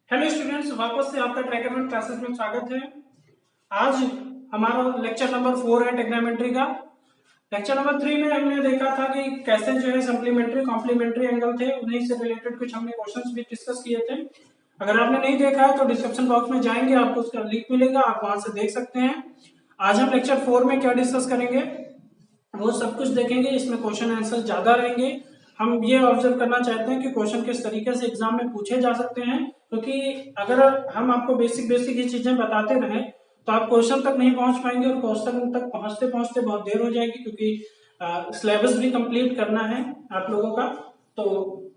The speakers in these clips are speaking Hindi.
हेलो स्टूडेंट्स, वापस से आपका ट्रैकर क्लासेस में स्वागत है। आज हमारा लेक्चर नंबर 4 है ट्रिग्नोमेट्री का। लेक्चर नंबर 3 में हमने देखा था कि कैसे जो है सप्लीमेंट्री कॉम्प्लीमेंट्री एंगल थे, उन्हीं से रिलेटेड कुछ हमने क्वेश्चंस भी डिस्कस किए थे। अगर आपने नहीं देखा है तो डिस्क्रिप्शन बॉक्स में जाएंगे, आपको उसका लिंक मिलेगा, आप वहां से देख सकते हैं। आज हम लेक्चर 4 में क्या डिस्कस करेंगे वो सब कुछ देखेंगे। इसमें क्वेश्चन आंसर ज्यादा रहेंगे। हम ये ऑब्जर्व करना चाहते हैं कि क्वेश्चन किस तरीके से एग्जाम में पूछे जा सकते हैं, क्योंकि अगर हम आपको बेसिक बेसिक ये चीजें बताते रहें तो आप क्वेश्चन तक नहीं पहुंच पाएंगे, और क्वेश्चन तक पहुंचते पहुंचते बहुत देर हो जाएगी, क्योंकि सिलेबस भी कंप्लीट करना है आप लोगों का। तो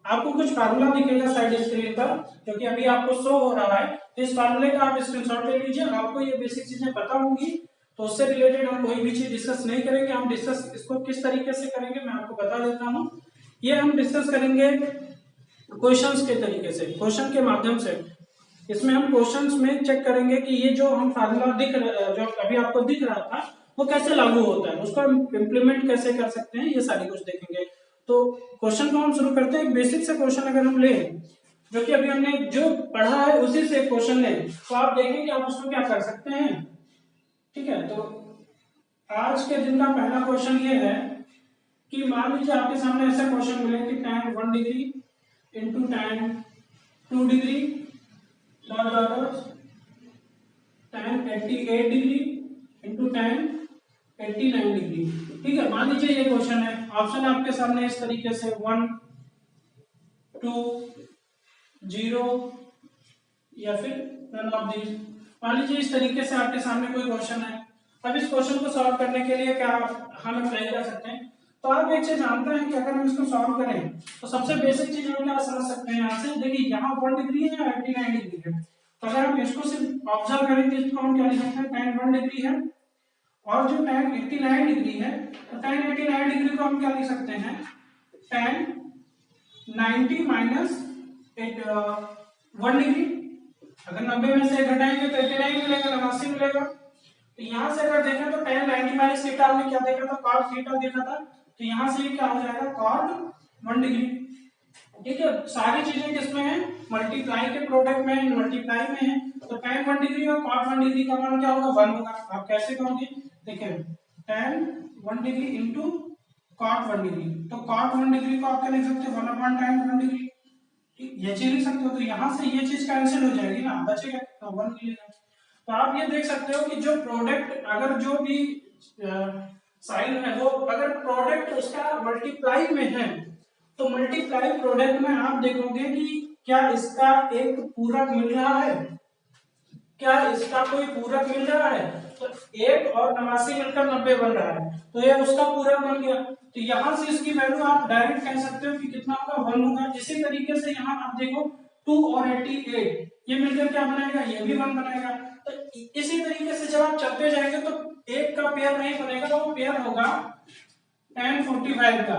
आपको कुछ फार्मूला दिखेगा साइड स्क्रीन पर, क्योंकि अभी आपको शो हो रहा है। तो इस फार्मूले का आप स्क्रीनशॉट ले लीजिए। आपको ये बेसिक चीजें पता होंगी, तो उससे रिलेटेड हम कोई भी चीज डिस्कस नहीं करेंगे। हम डिस्कस इसको किस तरीके से करेंगे मैं आपको बता देता हूँ। ये हम डिस्कस करेंगे क्वेश्चंस के तरीके से, क्वेश्चन के माध्यम से। इसमें हम क्वेश्चंस में चेक करेंगे कि ये जो हम फार्मूला जो अभी आपको दिख रहा था वो कैसे लागू होता है, उसको हम इम्प्लीमेंट कैसे कर सकते हैं, ये सारी कुछ देखेंगे। तो क्वेश्चन को हम शुरू करते हैं। बेसिक से क्वेश्चन अगर हम लें, जो कि अभी हमने जो पढ़ा है उसी से क्वेश्चन लें, तो आप देखें कि आप उसको क्या कर सकते हैं। ठीक है, तो आज के दिन का पहला क्वेश्चन ये है कि मान लीजिए आपके सामने ऐसा क्वेश्चन मिले कि tan 1 degree into tan 2 degree dot dot dot tan 88 degree into tan 89 degree. ठीक है, मान लीजिए ये क्वेश्चन है। ऑप्शन आपके सामने इस तरीके से 1 2 0 या फिर नन ऑफ दीज। मान लीजिए इस तरीके से आपके सामने कोई क्वेश्चन है। अब इस क्वेश्चन को सॉल्व करने के लिए क्या हम अप्लाई कर सकते हैं, तो आप एक चीज जानते हैं कि अगर हम इसको सॉल्व करें तो सबसे बेसिक चीज हम क्या समझ सकते हैं यहाँ से। देखिए यहाँ 1 डिग्री है या 89 डिग्री है, तो अगर हम इसको सिर्फ ऑब्जर्व करें तो इसको हम क्या लिख सकते हैं, tan 1 डिग्री है। और जो tan 89 डिग्री है, तो tan 89 डिग्री को हम क्या लिख सकते हैं, tan 90 माइनस 1 डिग्री। अगर 90 में से घटाएंगे तो 89 मिलेगा, 89 मिलेगा। तो यहाँ से अगर देखें तो tan 90 माइनस थीटा हमने क्या देखा था, cos थीटा देखा था। तो यहाँ से ये क्या हो जाएगा, cot 1 डिग्री। ठीक है, सारी चीजें किसमें है, मल्टीप्लाई के प्रोडक्ट में, मल्टीप्लाई में है। तो tan 1 डिग्री और cot 1 डिग्री का मान क्या होगा, 1 होगा। आप कैसे करोगे, देखिए tan 1 degree into cot 1 degree. तो cot 1 डिग्री को आप क्या लिख सकते हो, 1/tan 1 डिग्री। ये चीज लिख सकते हो। तो यहाँ से ये चीज कैंसिल हो जाएगी ना, बचेगा तो 1 मिलेगा। तो आप ये देख सकते हो कि जो प्रोडक्ट, अगर जो भी साइन है वो अगर प्रोडक्ट उसका मल्टीप्लाई में है, तो मल्टीप्लाई प्रोडक्ट में आप देखोगे कि क्या इसका एक पूरक मिल रहा है, क्या इसका कोई पूरक मिल रहा है। तो 1 और 89 मिलकर 90 बन रहा है, तो ये उसका पूरक बन गया। तो यहाँ से इसकी वैल्यू आप डायरेक्ट कह सकते हो कि कितना होगा, 1 होगा। इसी तरीके से यहाँ आप देखो 2 और 88 ये मिलकर क्या बनाएगा, ये भी 1 बनाएगा। तो इसी तरीके से जब आप चलते जाएंगे तो एक का पेयर नहीं बनेगा, वो पेयर होगा tan 45 का,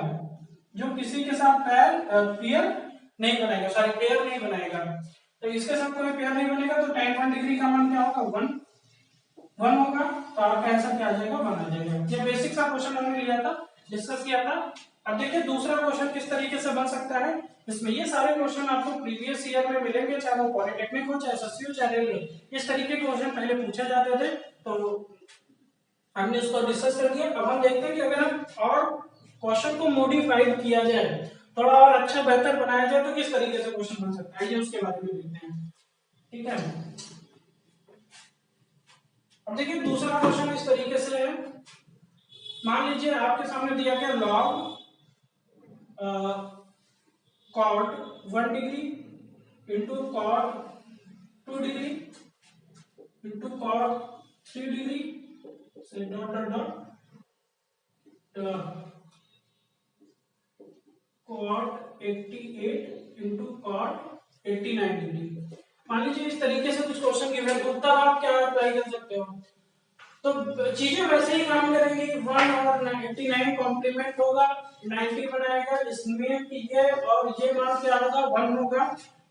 जो किसी के साथ पेयर नहीं बनाएगा, सॉरी पेयर नहीं बनाएगा। तो इसके साथ कोई पेयर नहीं बनेगा, तो tan 1 डिग्री का मान क्या होगा, 1 होगा। तो आपका आंसर क्या आ जाएगा, 1 आ जाएगा। ये बेसिक सा क्वेश्चन हमने लिया था, डिस्कस किया था। अब देखिए दूसरा क्वेश्चन किस तरीके से बन सकता है। इसमें ये सारे क्वेश्चन आपको प्रीवियस ईयर में मिलेंगे, चाहे वो पॉलिटेक्निक हो, चाहे एसएससी हो, चाहे रेलवे। इस तरीके के क्वेश्चन पहले पूछे जाते थे, तो हमने इसको डिस्कस कर दिया। अब हम देखते हैं कि अगर हम और क्वेश्चन को मॉडिफाइड किया जाए, थोड़ा और अच्छा बेहतर बनाया जाए, तो किस तरीके से क्वेश्चन बन सकता है, ये उसके बारे में देखते हैं। ठीक है, अब देखिए दूसरा क्वेश्चन इस तरीके से है। मान लीजिए आपके सामने दिया गया log cot 1 degree into cot 2 degree into cot 3 degree से dot dot dot cot 88 into cot 89 degree. मान लीजिए इस तरीके से कुछ क्वेश्चन गिवन, उत्तर आप क्या अप्लाई कर सकते हो। तो चीजें वैसे ही काम करेंगी। 1 और 89 कॉम्प्लीमेंट होगा, 90 बनाएगा, इसमें ये और ये मान क्या होगा, 1 होगा।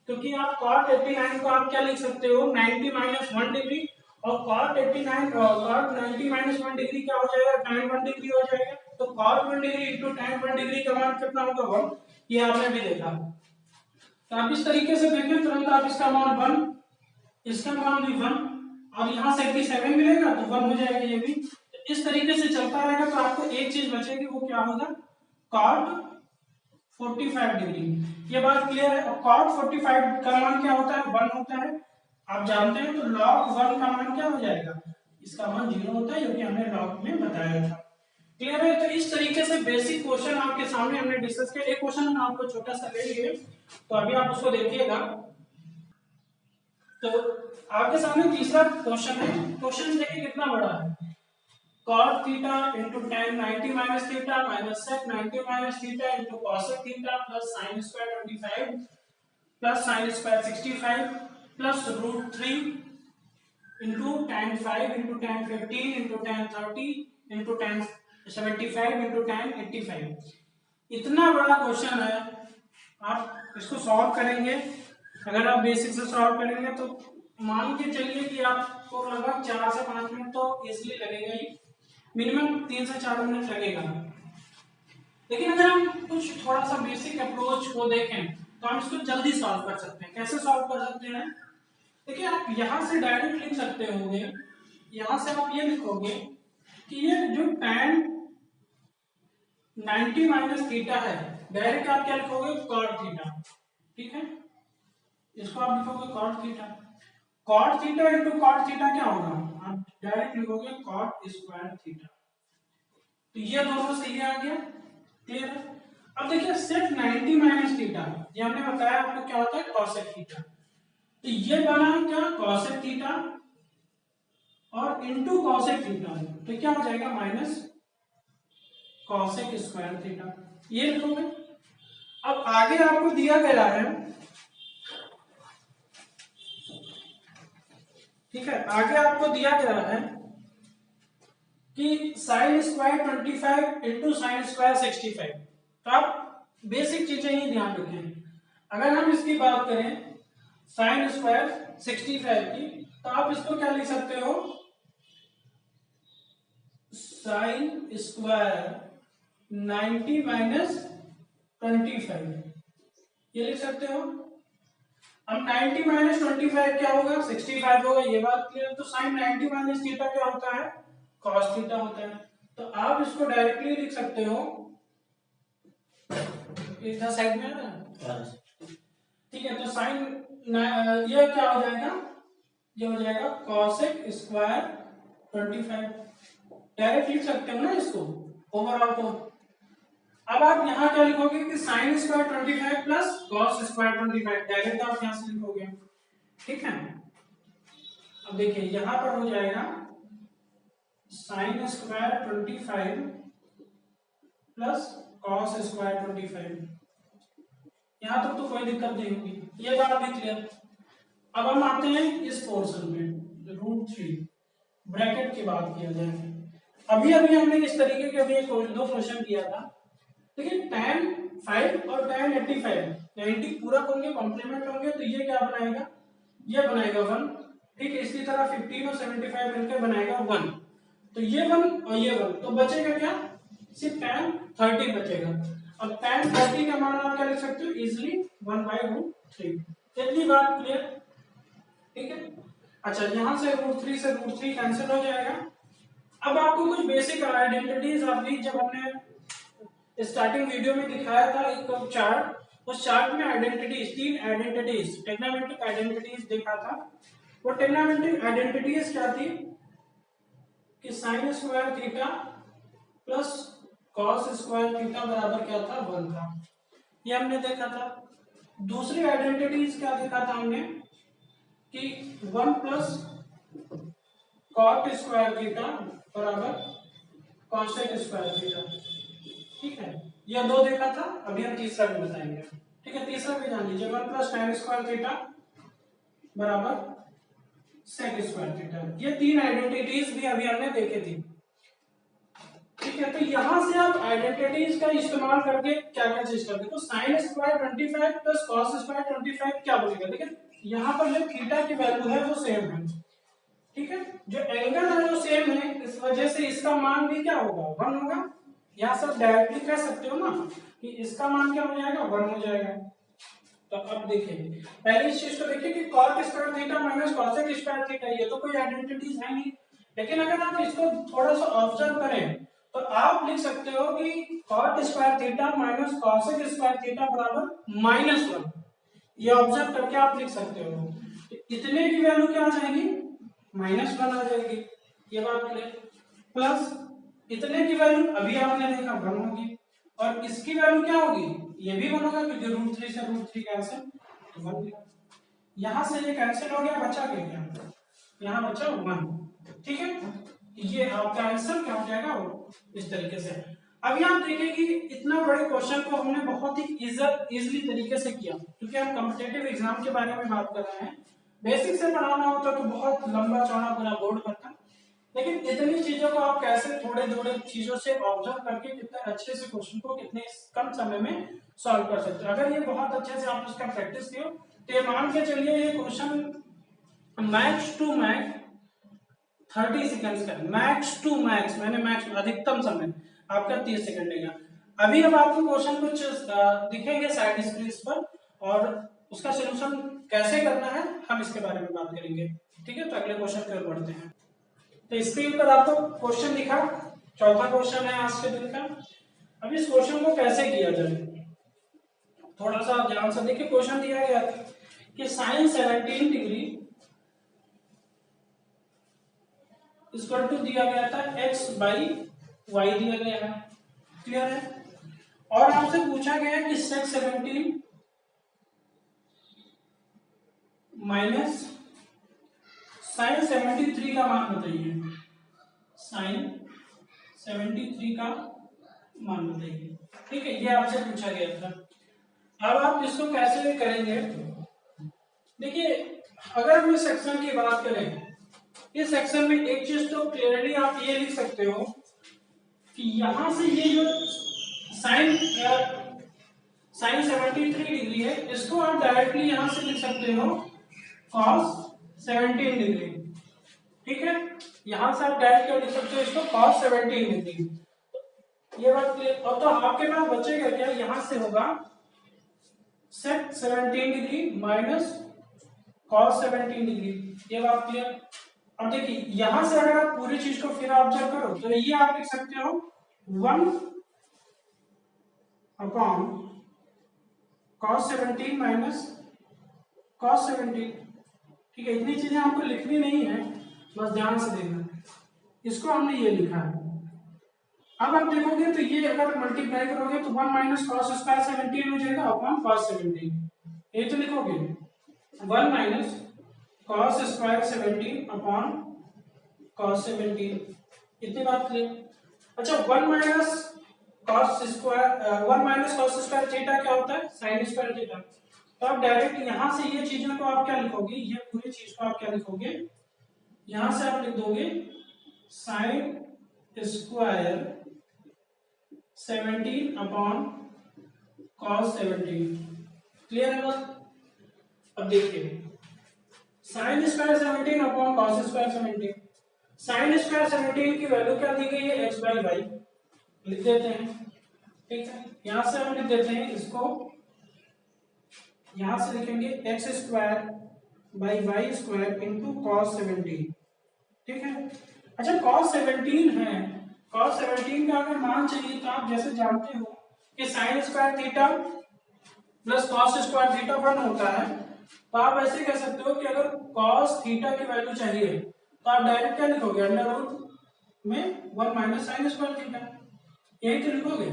क्योंकि आप cot 89 को आप क्या लिख सकते हो, 90 माइनस 1 डिग्री, और cot 89 cot 90 माइनस 1 डिग्री क्या हो जाएगा, tan 1 डिग्री हो जाएगा। तो cot 1 degree into tan 1 degree का मान कितना होगा, 1। ये आपने भी देखा। तो आप इस तरीके से देखें तुरंत आप इसका मान 1, इसका मान भी 1 और यहाँ से 87 मिलेगा तो 1 हो जाएगा ये भी। तो इस तरीके से चलता रहेगा तो आपको एक चीज बचेगी, वो क्या होगा, cot 45 डिग्री। ये बात क्लियर है। और cot 45 का मान क्या होता है, 1 होता है, आप जानते हैं। तो log 1 का मान क्या हो जाएगा, इसका मान 0 होता है, क्योंकि हमने log में बताया था। क्लियर है। तो इस तरीके से बेसिक क्वेश्चन आपके सामने हमने डिस्कस किया। एक क्वेश्चन हम आपको छोटा सा ले लिए, तो अभी आप उसको देखिएगा। तो आपके सामने तीसरा क्वेश्चन है। क्वेश्चन देखिए कितना बड़ा है, cot theta into tan 90 minus theta minus sec 90 minus theta into cosec theta plus sin square 25 plus sin square 65 plus root 3 into tan 5 into tan 15 into tan 30 into tan 75 into tan 85। इतना बड़ा क्वेश्चन है, आप इसको सॉल्व करेंगे। अगर आप बेसिक से सॉल्व करेंगे तो मान के चलिए कि आपको लगभग 4 से 5 मिनट तो इजीली लगेगा ही, मिनिमम 3 से 4 मिनट लगेगा। लेकिन अगर हम कुछ थोड़ा सा बेसिक अप्रोच को देखें तो हम इसको जल्दी सॉल्व कर सकते हैं। कैसे सॉल्व कर सकते हैं, देखिए आप यहां से डायरेक्ट लिख सकते होंगे, यहां से आप ये लिखोगे कि ये जो tan 90 माइनस थीटा है, डायरेक्ट आप क्या लिखोगे, cot थीटा। ठीक है, इसको आप लिखोगे cot theta. cot theta into cot theta क्या होगा, आप डायरेक्ट लिखोगे cot स्क्वायर थीटा। तो ये दोनों सही आ गया। क्लियर है। अब देखिए sec 90 माइनस थीटा, ये हमने बताया आपको क्या होता है, cosec थीटा। तो ये बना क्या, cosec थीटा और इनटू cosec थीटा, तो क्या हो जाएगा माइनस cosec स्क्वायर थीटा, ये लिखोगे। अब आगे आपको दिया गया है, ठीक है, आगे आपको दिया गया है कि sine square 25 into sine square 65। तो आप बेसिक चीजें ही ध्यान रखें। अगर हम इसकी बात करें साइन स्क्वायर 65 की, तो आप इसको क्या लिख सकते हो, साइन स्क्वायर 90 माइनस 25, ये लिख सकते हो। अब 90 माइनस 25 क्या होगा, 65 होगा, ये बात क्लियर। तो साइन 90 माइनस थीटा क्या होता है, कॉस थीटा होता है। तो आप इसको डायरेक्टली लिख सकते हो, इधर साइड में है ना, ठीक है। तो साइन ये क्या हो जाएगा, ये हो जाएगा कॉसेक स्क्वायर 25, डायरेक्ट लिख सकते हो ना इसको ओवरऑल को। अब आप यहाँ क्या लिखोगे कि sine square 25 plus cos square 25, direct आप यहाँ से लिखोगे। ठीक है, अब देखिए यहाँ पर हो जाएगा sine square 25 plus cos square 25। यहाँ तक तो कोई दिक्कत नहीं होगी, ये बात भी क्लियर। अब हम आते हैं इस पोर्शन में, √3 ब्रैकेट की बात किया जाए। अभी अभी हमने इस तरीके के अभी दो क्वेश्चन किया था। देखिए tan 5 और tan 85 90 पूरक होंगे, कॉम्प्लीमेंट होंगे, तो ये क्या बनाएगा, ये बनाएगा 1। ठीक है, इसी तरह 15 और 75 मिलकर बनाएगा 1। तो ये 1 और ये 1, तो बचेगा क्या, सिर्फ tan 30 बचेगा। अब tan 30 का मान आप क्या लिख सकते हो, इजिली 1/√3। इतनी बात क्लियर। ठीक है, अच्छा यहाँ से √3 से √3 कैंसिल हो जाएगा। अब आपको कुछ बेसिक आइडेंटिटीज अभी जब हमने स्टार्टिंग वीडियो में दिखाया था एक चार्ट, उस चार्ट में आइडेंटिटीज, 3 आइडेंटिटीज, टेग्नोमेट्रिक आइडेंटिटीज देखा था। वो टेग्नोमेट्रिक आइडेंटिटीज क्या थी कि sine square theta plus cos square theta बराबर क्या था, 1 था, ये हमने देखा था। दूसरी आइडेंटिटीज क्या देखा था हमने कि 1 प्लस कॉट स्क्वायर थीटा बराबर कॉसेक स्क्वायर थीटा। ठीक है, यह 2 देखा था। अभी हम तीसरा भी बताएंगे। ठीक है, तीसरा भी जान लीजिए, 1 प्लस tan स्क्वायर थीटा बराबर सेक स्क्वायर थीटा। ये 3 आइडेंटिटीज भी अभी हमने देखे थी। ठीक है, तो यहां से आप आइडेंटिटीज का इस्तेमाल करके क्या क्या चीज करते हो, sine square 25 plus cos square 25 क्या बनेगा। देखिए यहाँ पर जो थीटा की वैल्यू है वो सेम है। ठीक है, जो एंगल है वो सेम है, इस वजह से इसका मान भी क्या होगा, 1 होगा। यहाँ से डायरेक्टली कह सकते हो ना कि इसका मान क्या हो जाएगा, 1 हो जाएगा। तो अब देखिए पहले इस चीज को देखिए कि cot square theta minus cosec square theta, ये तो कोई आइडेंटिटीज है नहीं, लेकिन अगर आप इसको थोड़ा सा ऑब्जर्व करें तो आप लिख सकते हो कि cot square theta minus cosec square theta बराबर -1। ये ऑब्जर्व करके आप लिख सकते हो। इतने की वैल्यू क्या आ जाएगी, -1 आ जाएगी, ये बात क्लियर। प्लस इतने की वैल्यू अभी आपने देखा 1 होगी, और इसकी वैल्यू क्या होगी, ये भी 1 होगा क्योंकि √3 से √3 कैंसिल, तो 1 गया। यहां से ये कैंसिल हो गया, बचा क्या, यहाँ बचा 1। ठीक है, ये आपका आंसर क्या हो जाएगा इस तरीके से। अभी आप देखिए कि इतना बड़े क्वेश्चन को हमने बहुत ही इजीली तरीके से किया, क्योंकि हम कॉम्पिटिटिव एग्जाम के बारे में बात कर रहे हैं। बेसिक से पढ़ाना होता तो बहुत लंबा चौड़ा पूरा बोर्ड बनता, लेकिन इतनी चीजों को आप कैसे थोड़े थोड़े चीजों से ऑब्जर्व करके कितने अच्छे से क्वेश्चन को कितने कम समय में सॉल्व कर सकते हो। अगर ये बहुत अच्छे से आप उसका प्रैक्टिस किया तो ये मान के चलिए ये question max to max 30 seconds का, मैक्स टू मैक्स मैंने मैक्स अधिकतम समय आपका 30 सेकंड लेगा। अभी अब आपको क्वेश्चन कुछ दिखेंगे साइड स्क्रीन पर, और उसका सलूशन कैसे करना है हम इसके बारे में बात करेंगे। ठीक है, तो अगले क्वेश्चन की ओर बढ़ते हैं। तो स्क्रीन पर आपको क्वेश्चन दिखा, चौथा क्वेश्चन है आज के दिन का। अब इस क्वेश्चन को कैसे किया जाए थोड़ा सा ध्यान से देखिए। क्वेश्चन दिया गया था कि sin 17 डिग्री इक्वल टू दिया गया था x/y दिया गया है, क्लियर है। और आपसे पूछा गया है कि sec 17 माइनस sin 73 का मान बताइए, sin 73 का मान बताइए। ठीक है, ये आपसे पूछा गया था। अब आप इसको कैसे करेंगे, देखिए अगर हम इस सेक्शन की बात करें, इस सेक्शन में एक चीज तो क्लियरली आप ये लिख सकते हो कि यहां से ये जो साइन 73 डिग्री है, इसको आप डायरेक्टली यहां से लिख सकते हो cos 17 डिग्री। ठीक है, यहां से आप डायरेक्ट क्या लिख सकते हो, इसको cos 17 डिग्री। ये बात क्लियर। और तो आपके पास बचेगा क्या, यहां से होगा sec 17 degree minus cos 17 degree. ये बात क्लियर। अब देखिए यहां से अगर आप पूरी चीज को फिर ऑब्जर्व करो तो ये आप लिख सकते हो 1 अपॉन cos 17 माइनस cos 17। ठीक है, इतनी चीजें आपको लिखनी नहीं है, बस ध्यान से देखना। इसको हमने ये लिखा है। अब आप देखोगे तो ये अगर मल्टीप्लाई करोगे तो 1 माइनस cos स्क्वायर 17 हो जाएगा अपॉन cos 17। ये तो लिखोगे 1 minus cos square 17 upon cos 17। इतनी बात क्लियर। अच्छा 1 माइनस cos स्क्वायर थीटा क्या होता है, sin स्क्वायर थीटा। तो आप डायरेक्ट यहां से ये चीजों को आप क्या लिखोगे, ये पूरी चीज को आप क्या लिखोगे, यहां से आप लिख दोगे sin square 17 upon cos 17। Clear है बस। अब देखिए sin square 17 upon cos square 17, sin square 17 की वैल्यू क्या दी गई है, x/y लिख देते हैं। ठीक है, यहां से हम लिख देते हैं इसको, यहां से लिखेंगे x square by y square into cos 17। ठीक है, अच्छा cos 17 है, cos 17 का अगर मान चाहिए तो आप जैसे जानते हो कि sin square theta plus cos square theta 1 होता है, तो आप ऐसे कह सकते हो कि अगर cos थीटा की वैल्यू चाहिए तो आप डायरेक्ट क्या लिखोगे, अंडर रूट में 1 माइनस sin स्क्वायर थीटा, यही तो लिखोगे।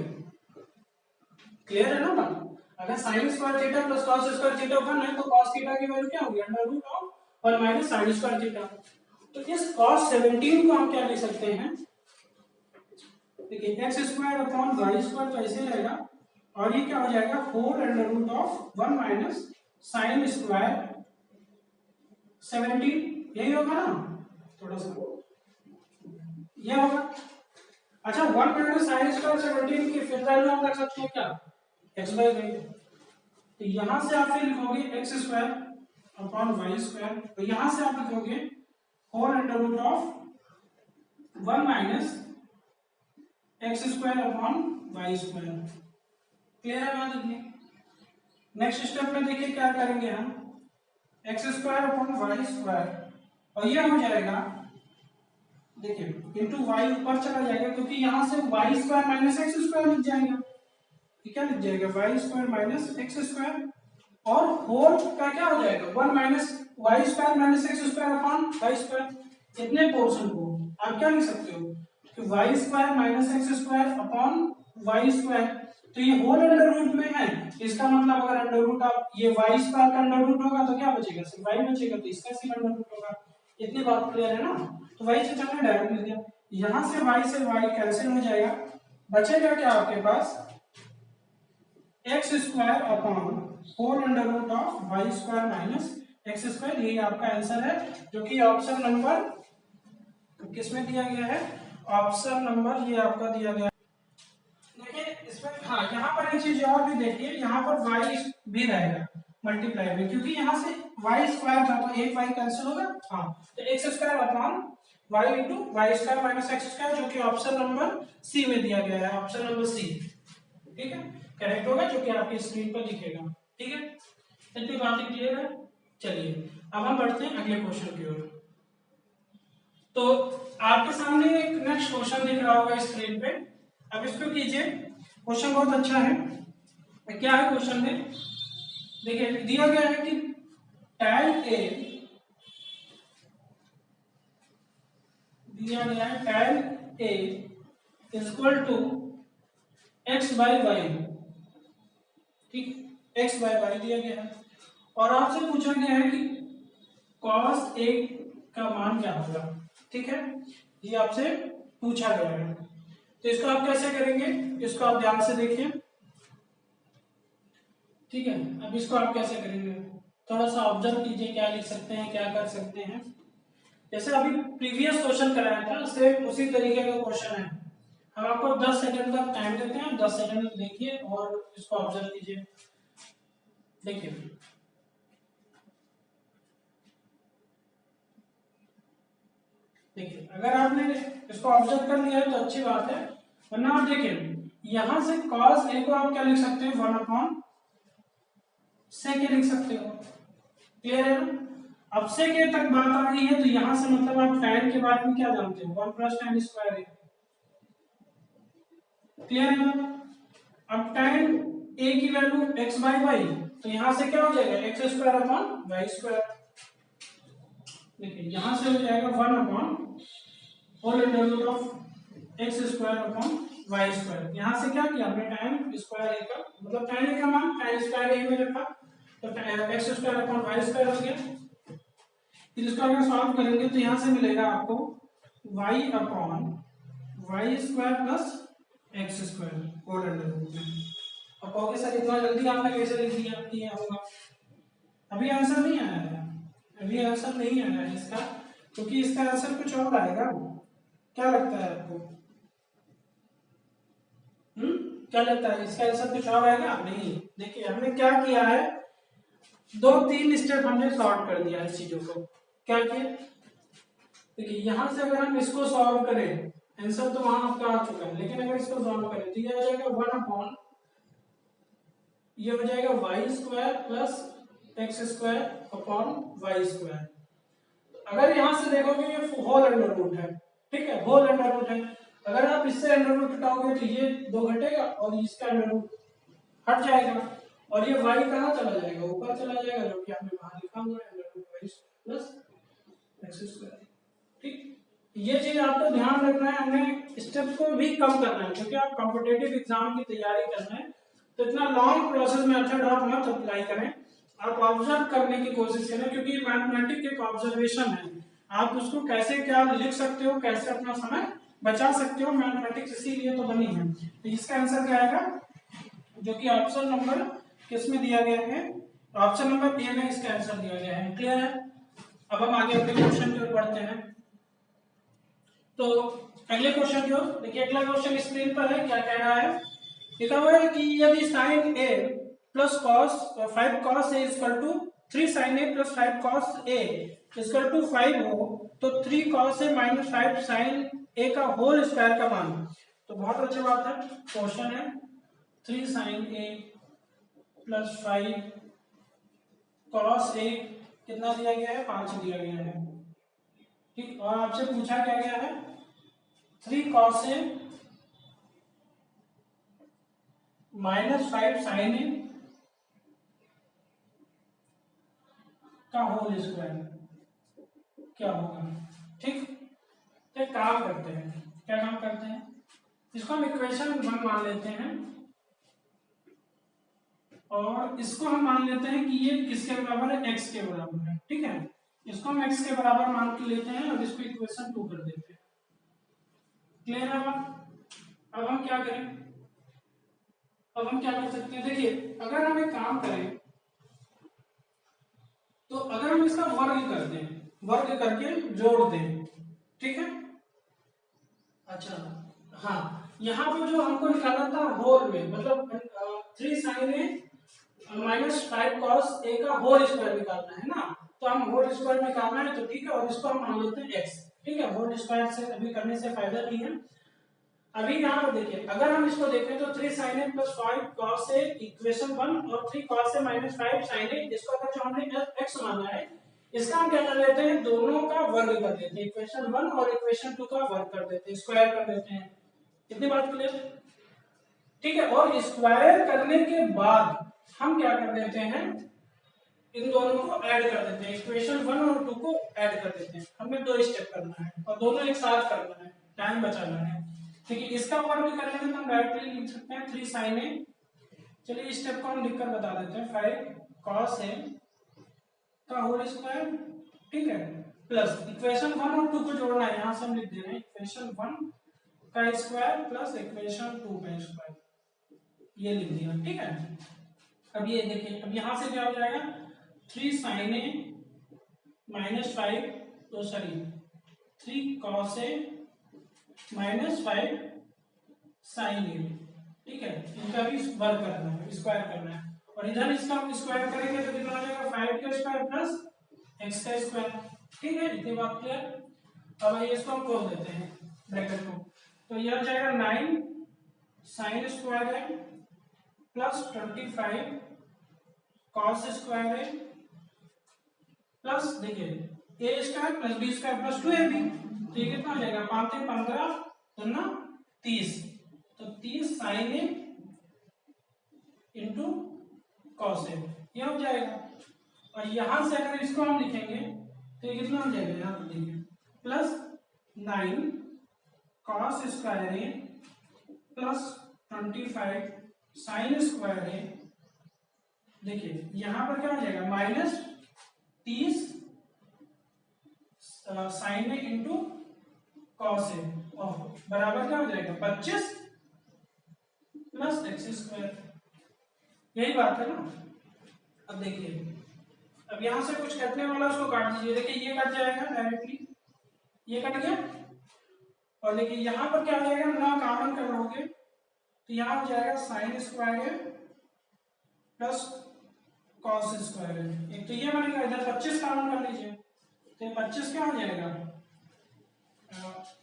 क्लियर है ना बात। अगर sin square theta plus cos square theta 1 है तो cos थीटा की वैल्यू क्या होगी, under root of 1 minus sin square theta. तो इस cos 17 को हम क्या लिख सकते हैं, देखिए x square upon y square तो ऐसे रहेगा, और ये क्या हो जाएगा 4 under root of 1 minus sin square 17, यही होगा ना, थोड़ा सा ये होगा। अच्छा 1 माइनस sin स्क्वायर 17 की फिर वैल्यू हम रख सकते हैं क्या, x/y। तो यहां से आप फिर लिखोगे x square upon y square, तो यहां से आप लिखोगे 4 under root of 1 minus x square upon y square. Clear है बात इतनी। नेक्स्ट स्टेप में देखिए क्या करेंगे हम, x square upon y square, और ये हो जाएगा देखिए इंटू वाई ऊपर चला जाएगा, क्योंकि यहाँ से y square minus x square लिख जाएगा, ये क्या लिख जाएगा y square minus x square, और होल का क्या हो जाएगा one minus y square minus x square upon y square. इतने पोर्शन को आप क्या लिख सकते हो कि y square minus x square upon y square, तो ये होल अंडर रूट में है, इसका मतलब अगर अंडर रूट आप ये वाई स्क्वायर का अंडर रूट होगा तो क्या बचेगा, सिर्फ वाई बचेगा, तो इसका सिर्फ अंडर रूट होगा। इतनी बात क्लियर है ना, तो वाई से चलना डायरेक्ट लिख दिया, यहां से वाई कैंसिल हो जाएगा, बचेगा क्या आपके पास X square upon whole under root of Y square minus x square, यही आपका आंसर है, जो कि ऑप्शन नंबर किसमें दिया गया है, ऑप्शन नंबर ये आपका दिया गया है। देखिए इसमें हाँ यहाँ पर एक चीज और भी देखिए, यहाँ पर y भी रहेगा मल्टीप्लाई में, क्योंकि यहाँ से y स्क्वायर था तो एक y कैंसिल होगा, हाँ तो x square upon y into y square minus x square, जो कि ऑप्शन नंबर सी में दिया गया है, ऑप्शन नंबर सी, ठीक है करेक्ट होगा, जो कि आपकी स्क्रीन पर दिखेगा, ठीक है। इतनी बातें क्लियर है। चलिए अब हम बढ़ते हैं अगले क्वेश्चन की ओर। तो आपके सामने एक नेक्स्ट क्वेश्चन दिख रहा होगा स्क्रीन पे, अब इसको कीजिए, क्वेश्चन बहुत अच्छा है। क्या है क्वेश्चन में, देखिए दिया गया है कि tan a दिया गया है tan a equal to x by y, ठीक x बाई वाई दिया गया है, और आपसे पूछा गया है कि cos a का मान क्या होगा, ठीक है ये आपसे पूछा गया है। तो इसको आप कैसे करेंगे, इसको आप ध्यान से देखिए, ठीक है अब इसको आप कैसे करेंगे, थोड़ा सा ऑब्जर्व कीजिए, क्या लिख सकते हैं क्या कर सकते हैं। जैसे अभी प्रीवियस क्वेश्चन कराया था सेम उसी तरीके का क्वेश्चन है, हम आपको 10 सेकंड का टाइम देते हैं, 10 सेकंड देखिए और इसको ऑब्जर्व कीजिए। देखिए देखिए अगर आपने इसको ऑब्जर्व कर लिया है तो अच्छी बात है, वरना आप देखिए यहां से cos a को आप क्या लिख सकते हैं 1 अपॉन sec a लिख सकते हो, क्लियर है ना। अब sec a तक बात आ गई है तो यहां से मतलब आप tan के बारे में क्या जानते हो 1 प्लस tan स्क्वायर है, क्लियर है ना। अब tan a की वैल्यू x बाई वाई, तो यहां से क्या हो जाएगा x square upon y square, देखिए यहां से हो जाएगा 1 upon whole under root of x square upon y square, यहाँ से क्या किया हमने tan स्क्वायर a का मतलब tan a का मान tan स्क्वायर a में रखा, तो x square upon y square हो गया। फिर इसको अगर सॉल्व करेंगे तो यहाँ से मिलेगा आपको y upon y square plus x square whole under root में। अब कहोगे सर इतना जल्दी आपने कैसे लिख दिया, किया होगा, अभी आंसर नहीं आया है, अभी आंसर नहीं आया है इसका, क्योंकि इसका आंसर कुछ और आएगा, क्या लगता है आपको, क्या लगता है इसका आंसर कुछ और आएगा नहीं। देखिए हमने क्या किया है, 2-3 स्टेप हमने सॉल्व कर दिया इस चीजों को, क्या किया देखिए यहां से अगर हम इसको सॉल्व करें, आंसर तो वहां आपका आ चुका है, लेकिन अगर इसको सॉल्व करें तो ये आ जाएगा 1 अपॉन ये हो जाएगा y square plus x square upon y square. अगर यहां से देखोगे ये होल अंडर रूट है, ठीक है होल अंडर रूट है, अगर आप इससे अंडर रूट हटाओगे तो ये 2 घटेगा और इसका अंडर रूट हट जाएगा, और ये y कहाँ चला जाएगा ऊपर चला जाएगा, जो कि आपने बाहर लिखा हुआ है under root y plus x square, ठीक। ये चीज आपको ध्यान रखना है, हमने स्टेप्स को भी कम करना है, क्योंकि आप कॉम्पिटेटिव एग्जाम की तैयारी कर रहे हैं तो इतना लॉन्ग प्रोसेस मेथड आप मत अप्लाई करें, आप ऑब्जर्व करने की कोशिश करें, क्योंकि मैथमेटिक्स एक ऑब्जर्वेशन है, आप उसको कैसे क्या लिख सकते हो, कैसे अपना समय बचा सकते हो, मैथमेटिक्स इसीलिए तो बनी है। तो इसका आंसर क्या आएगा, जो कि ऑप्शन नंबर किस में दिया गया है, ऑप्शन नंबर ए में इसका आंसर दिया गया है, क्लियर है। अब हम आगे अगले क्वेश्चन की ओर बढ़ते हैं। तो अगले क्वेश्चन की ओर देखिए, अगला क्वेश्चन स्क्रीन पर है, क्या कह रहा है, लिखा हुआ है कि यदि sin a plus cos 5 cos a equal to 3 sin a plus 5 cos a equal to 5 हो, तो 3 cos a minus 5 sin a का होल स्क्वायर का मान। तो बहुत अच्छी बात है, क्वेश्चन है 3 sin a plus 5 cos A कितना दिया गया है, 5 दिया गया है। ठीक, और आपसे पूछा क्या गया है, 3 कॉस ए माइनस 5 साइन ए का होल स्क्वायर क्या होगा। ठीक, तो एक काम करते हैं, क्या काम करते हैं, इसको हम इक्वेशन 1 मान लेते हैं और इसको हम मान लेते हैं कि ये किसके बराबर है, x के बराबर है। ठीक है, इसको हम x के बराबर मान के लेते हैं और इसको इक्वेशन 2 कर देते हैं। क्लियर है बात। अब हम क्या करें, अब हम क्या कर सकते हैं, देखिए अगर हम एक काम करें तो अगर हम इसका वर्ग कर दें, वर्ग करके जोड़ दें, ठीक है। अच्छा हाँ, यहाँ पर जो हमको निकालना था होल में, मतलब 3 sign A minus 5 cos A का होल स्क्वायर निकालना है ना, तो हम होल स्क्वायर निकालना है तो ठीक है, और इसको हम मान लेते हैं x। ठीक है, होल स्क्वायर से अभी करने से फायदा नहीं है। अभी यहाँ पर देखिए, अगर हम इसको देखें तो 3 sin a plus 5 cos a equation 1 और 3 cos a minus 5 sin a, इसको अगर जो हमने x माना है, इसका हम क्या कर लेते हैं, दोनों का वर्ग कर देते हैं, इक्वेशन 1 और इक्वेशन 2 का वर्ग कर देते हैं, स्क्वायर कर देते हैं। इतनी बात क्लियर। ठीक है, और स्क्वायर करने के बाद हम क्या कर देते हैं, इन दोनों को ऐड कर देते हैं, इक्वेशन 1 और 2 को ऐड कर देते हैं। हमें 2 स्टेप करना है और दोनों एक साथ करना है, टाइम बचाना है। ठीक है, इसका वर्ग करने में हम डायरेक्टली लिख सकते हैं 3 sin a। चलिए इस स्टेप को हम लिखकर बता देते हैं, 5 cos a का होल स्क्वायर, ठीक है, प्लस इक्वेशन 1 और 2 को जोड़ना है, यहां से हम लिख दे रहे हैं इक्वेशन 1 का स्क्वायर प्लस इक्वेशन 2 का स्क्वायर, ये लिख दिया। ठीक है, अब ये देखिए, अब यहां से क्या हो जाएगा, 3 sin a माइनस 5 तो sorry 3 cos a minus 5 sin a। ठीक है, इनका भी वर्ग करना है, स्क्वायर करना है, और इधर इसका हम स्क्वायर करेंगे तो कितना हो जाएगा, 5 का स्क्वायर प्लस x का स्क्वायर। ठीक है, इतनी बात क्लियर। अब ये इसको हम खोल देते हैं ब्रैकेट को, तो यह हो जाएगा 9 sin स्क्वायर है प्लस 25 cos स्क्वायर है प्लस देखिए a square plus b square plus 2ab, तो ये कितना हो जाएगा, 5 से 15 दुना 30, तो 30 sin a into cos A, ये हो जाएगा। और यहां से अगर इसको हम लिखेंगे तो ये कितना हो जाएगा, यहाँ पर देखिए प्लस 9 cos स्क्वायर ए प्लस 25 sin स्क्वायर ए, देखिए यहां पर क्या हो जाएगा, minus 30 sin A into cos A, और बराबर क्या हो जाएगा, 25 प्लस एक्स स्क्वायर। यही बात है ना। अब देखिए, अब यहां से कुछ कटने वाला उसको काट दीजिए, देखिए ये कट जाएगा डायरेक्टली, ये कट गया, और देखिए यहां पर क्या हो जाएगा, ना कॉमन कर लोगे तो यहां हो जाएगा साइन स्क्वायर है प्लस कॉस स्क्वायर है, एक तो ये बनेगा, इधर 25 कॉमन कर लीजिए, तो ये 25 क्या हो जाएगा,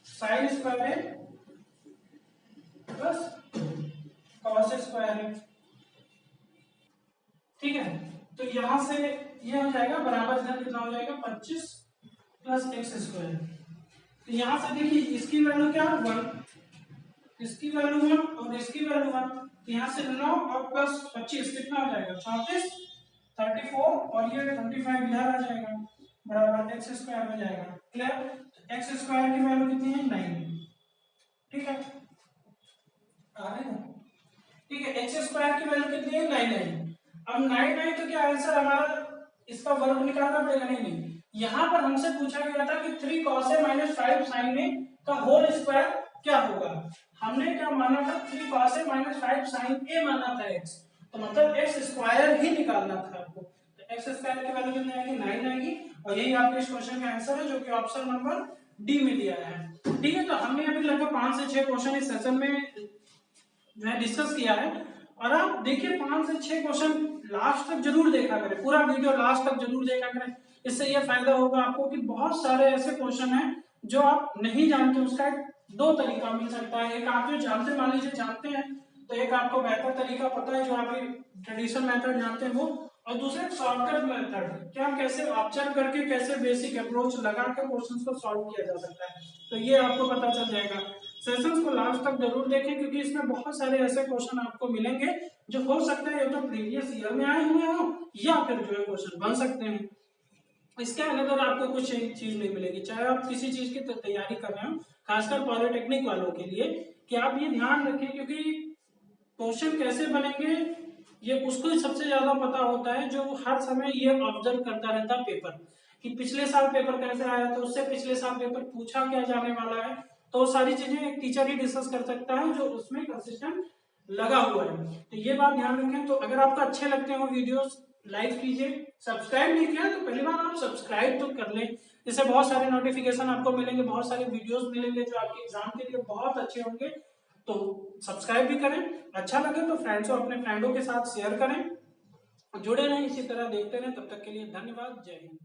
साइन स्क्वायर है प्लस कॉस स्क्वायर है। ठीक है, तो यहां से ये हो जाएगा बराबर, इधर कितना हो जाएगा, 25 प्लस एक्स स्क्वायर। तो यहां से देखिए इसकी वैल्यू क्या, 1, इसकी वैल्यू 1 और इसकी वैल्यू 1, तो यहां से 9 और प्लस 25 कितना हो जाएगा, 34, 34, और ये 25 इधर आ जाएगा, बराबर एक्स स्क्वायर हो जाएगा। क्लियर, एक्स स्क्वायर की वैल्यू कितनी है, 9। ठीक है, आ रहे हैं, ठीक है, एक्स स्क्वायर की वैल्यू कितनी है, 9। अब 9 है तो क्या आंसर हमारा, इसका वर्ग निकालना पड़ेगा, नहीं यहां पर हमसे पूछा गया था कि 3 cos a minus 5 sin a का होल स्क्वायर क्या होगा। हमने क्या माना था, 3 cos a minus 5 sin a माना था x, तो मतलब x स्क्वायर ही निकालना था आपको, तो x स्क्वायर की वैल्यू कितनी आएगी, 9 आएगी, और यही आपके इस क्वेश्चन का आंसर है जो कि ऑप्शन नंबर डी में दिया है। ठीक है, तो हमने अभी लगभग 5 से 6 क्वेश्चन इस सेशन में जो है डिस्कस किया है, और आप देखिए 5 से 6 क्वेश्चन लास्ट तक जरूर देखा करें, पूरा वीडियो लास्ट तक जरूर देखा करें, इससे यह फायदा होगा आपको कि बहुत सारे ऐसे क्वेश्चन हैं जो आप नहीं जानते, उसका एक 2 तरीका मिल सकता है। एक आप जो जानते, मान लीजिए जानते हैं तो एक आपको बेहतर तरीका पता है जो आप ट्रेडिशनल मेथड जानते हैं वो, और दूसरा शॉर्टकट मेथड कि हम कैसे ऑब्जर्व करके कैसे बेसिक अप्रोच लगा कर क्वेश्चंस को सॉल्व किया जा सकता है, तो ये आपको पता चल जाएगा। सेशंस को लास्ट तक जरूर देखें क्योंकि इसमें बहुत सारे ऐसे क्वेश्चन आपको मिलेंगे जो हो सकता है या तो प्रीवियस ईयर में आए हुए हो या फिर जो है क्वेश्चन बन सकते हैं। इसके अलावा आपको कुछ चीज नहीं मिलेगी, चाहे आप किसी चीज की तैयारी कर रहे हो, खासकर पॉलिटेक्निक वालों के लिए, कि आप ये ध्यान रखें क्योंकि क्वेश्चन कैसे बनेंगे ये उसको सबसे ज्यादा पता होता है जो हर समय ये ऑब्जर्व करता रहता है पेपर, कि पिछले साल पेपर कैसे आया, तो उससे पिछले साल पेपर पूछा क्या जाने वाला है, तो सारी चीजें एक टीचर ही डिस्कस कर सकता है जो उसमें कंसिस्टेंट लगा हुआ है। तो ये बात ध्यान रखें। तो अगर आपको अच्छे लगते हो वीडियोस लाइक कीजिए, सब्सक्राइब नहीं किया तो पहली बार आप सब्सक्राइब तो कर लें, इससे बहुत सारे नोटिफिकेशन आपको मिलेंगे, बहुत सारे वीडियोस मिलेंगे जो आपके एग्जाम के लिए बहुत अच्छे होंगे। तो सब्सक्राइब भी करें, अच्छा लगे तो फ्रेंड्स और अपने फ्रेंडों के साथ शेयर करें, जुड़े रहें इसी तरह देखते रहें। तब तक के लिए धन्यवाद, जय हिंद।